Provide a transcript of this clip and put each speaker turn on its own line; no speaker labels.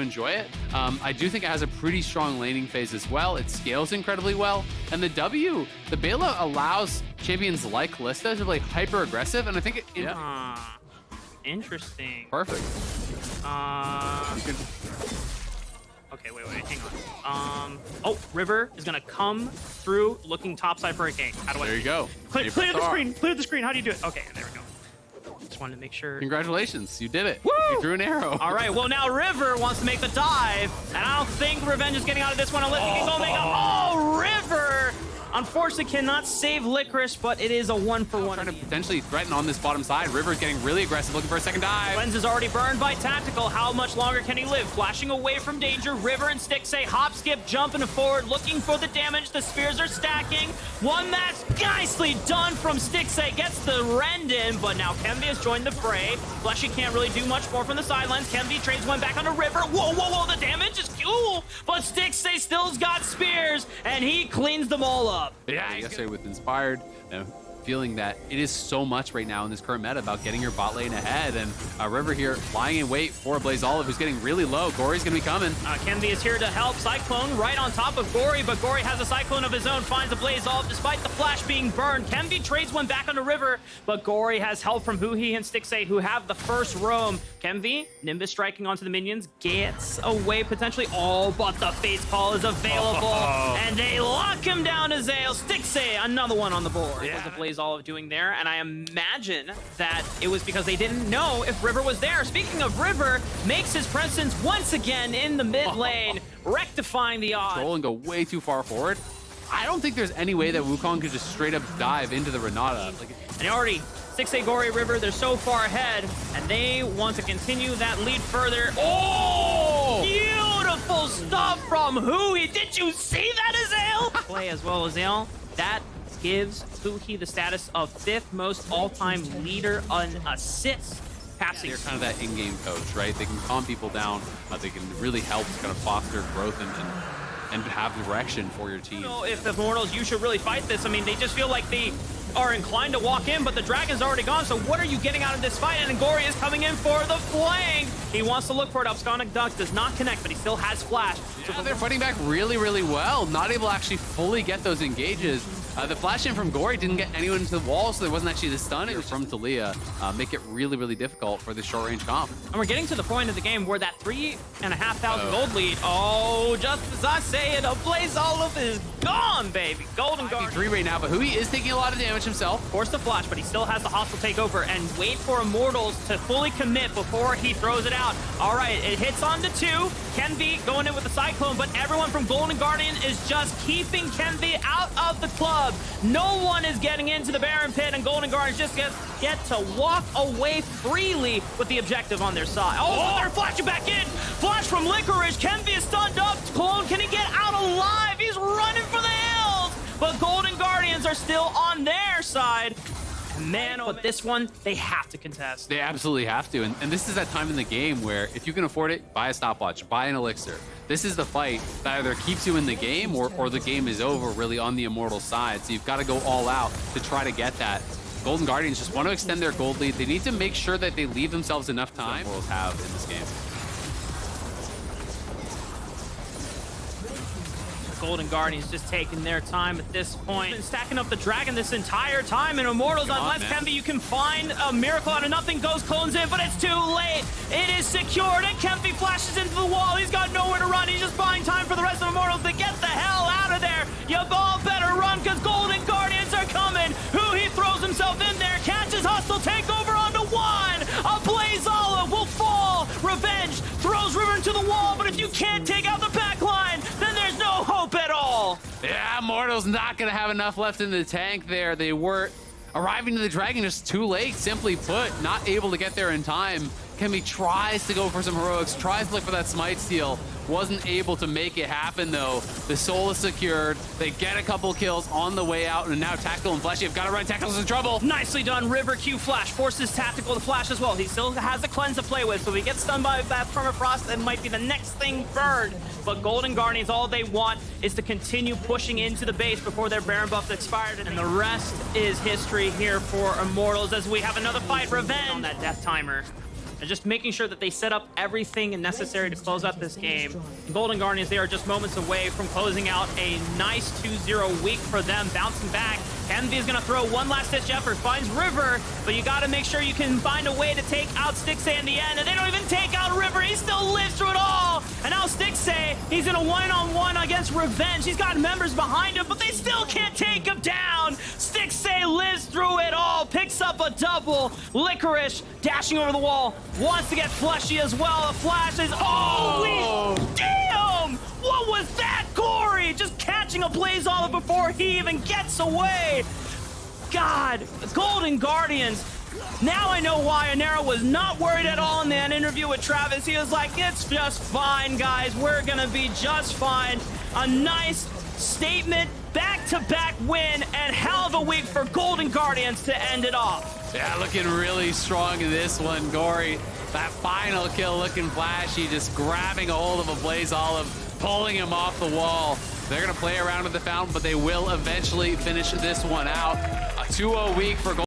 enjoy it. I do think it has a pretty strong laning phase as well. It scales incredibly well. And the Bela allows champions like Kalista to play hyper aggressive, and I think it
Interesting.
perfect.
Okay, wait, hang on. Oh, River is gonna come through looking topside for a gank. How do I?
There you go.
Clear the screen. Clear the screen. How do you do it? Okay, there we go. Just wanted to make sure.
Congratulations, you did it.
Woo!
You threw an arrow.
All right, well now River wants to make the dive, and I don't think Revenge is getting out of this one unless he can go make a. Oh, River! Unfortunately, cannot save Licorice, but it is a 1-for-1.
Trying to potentially threaten on this bottom side. River's getting really aggressive, looking for a second dive.
Lens is already burned by Tactical. How much longer can he live? Flashing away from danger. River and Stixxay hop, skip, jumping forward, looking for the damage. The spears are stacking. One match nicely done from Stixxay. Gets the rend in, but now Kemvi has joined the fray. Fleshy can't really do much more from the sidelines. Kemvi trades one back onto River. Whoa, the damage is cool, but Stixxay still's got spears, and he cleans them all up.
Yeah, yesterday with Inspired, feeling that it is so much right now in this current meta about getting your bot lane ahead, and River here lying in wait for BlazeOlive, who's getting really low. Gory's gonna be coming.
Kemvi is here to help. Cyclone right on top of Gory, but Gory has a Cyclone of his own, finds a BlazeOlive despite the flash being burned. Kemvi trades one back onto River, but Gory has help from Huhi and Stixxay, who have the first roam. Kemvi, Nimbus striking onto the minions, gets away potentially. Oh, but the face call is available, and they lock him down to Zale. Stixxay, another one on the board.
Yeah.
What was the BlazeOlive doing there? And I imagine that it was because they didn't know if River was there. Speaking of River, makes his presence once again in the mid lane, rectifying the odds.
Control and go way too far forward. I don't think there's any way that Wukong could just straight up dive into the Renata.
And already, Stixxay, Gory, River, they're so far ahead, and they want to continue that lead further. Oh! Beautiful stuff from Huhi. Did you see that, Azale? Play as well, Azale. That gives Huhi the status of 5th most all-time leader on assists. Passing.
They're kind of that in-game coach, right? They can calm people down. They can really help kind of foster growth and have direction for your team.
I don't know if the Immortals, you should really fight this. I mean, they just feel like they are inclined to walk in, but the Dragon's already gone, so what are you getting out of this fight? And Gory is coming in for the flank. He wants to look for it. Upsconic Ducks does not connect, but he still has flash.
So they're fighting back really, really well. Not able to actually fully get those engages. The flash in from Gory didn't get anyone into the wall, so there wasn't actually the stun. It was from Talia. Make it really, really difficult for the short-range comp.
And we're getting to the point of the game where that 3,500 gold lead, oh, just as I say it, a BlazeOlive is gone, baby. Golden Guard.
3 right now, but Huhi is taking a lot of damage himself.
Forced the flash, but he still has the hostile takeover, and wait for Immortals to fully commit before he throws it out. All right, it hits onto 2. Kenvi going in with the Cyclone, but everyone from Golden Guardian is just keeping Kenvi out of the club. No one is getting into the Baron Pit, and Golden Guardians just get to walk away freely with the objective on their side. Oh, they're flashing back in. Flash from Licorice. Kenvi is stunned up. Clone, can he get out alive? He's running for the hills, but Golden Guardians are still on their side. Man, but this one, they have to contest.
They absolutely have to, and this is that time in the game where if you can afford it, buy a stopwatch, buy an elixir. This is the fight that either keeps you in the game or the game is over really on the Immortal side. So you've got to go all out to try to get that. Golden Guardians just want to extend their gold lead. They need to make sure that they leave themselves enough time the Immortals have in this game.
Golden Guardians just taking their time at this point. Been stacking up the Dragon this entire time, and Immortals, unless Kemvi, you can find a miracle out of nothing, goes clones in, but it's too late. It is secured, and Kemvi flashes into the wall. He's got nowhere to run. He's just buying time for the rest of Immortals to get the hell out of there. You all better run, because Golden Guardians are coming. Huhi throws himself in there, catches hostile takeover onto 1. A BlazeOlive will fall. Revenge throws River into the wall, but if you can't take out the backline, then there's no hope at all.
Yeah, Immortals not going to have enough left in the tank there. They were arriving to the Dragon just too late, simply put, not able to get there in time. Kemvi tries to go for some heroics, tries to look for that smite steal. Wasn't able to make it happen though. The soul is secured. They get a couple kills on the way out, and now Tactical and Fleshy have got to run. Tactical's in trouble.
Nicely done. River Q flash forces Tactical to flash as well. He still has a cleanse to play with, so if he gets stunned by that Permafrost, it might be the next thing burned. But Golden Guardians, all they want is to continue pushing into the base before their Baron buff expired, and the rest is history here for Immortals as we have another fight. Revenge on that death timer. and just making sure that they set up everything necessary to close out this game. Golden Guardians, they are just moments away from closing out a nice 2-0 week for them, bouncing back. Envy is going to throw one last-ditch effort, finds River, but you got to make sure you can find a way to take out Stixxay in the end, and they don't even take out River. He still lives through it all, and now Stixxay, he's in a one-on-one against Revenge. He's got members behind him, but they still can't take him down. Stixxay lives through it all, picks up a double. Licorice dashing over the wall, wants to get Fleshy as well. A flash is, holy damn! What was that, Corey? Just catching a Blazeolive before he even gets away. God, Golden Guardians. Now I know why Anera was not worried at all in that interview with Travis. He was like, it's just fine, guys. We're going to be just fine. A nice statement, back-to-back win, and hell of a week for Golden Guardians to end it off.
Yeah, looking really strong in this one, Gory. That final kill looking flashy, just grabbing a hold of a Blazeolive, pulling him off the wall. They're going to play around with the fountain, but they will eventually finish this one out. A 2-0 week for Golden.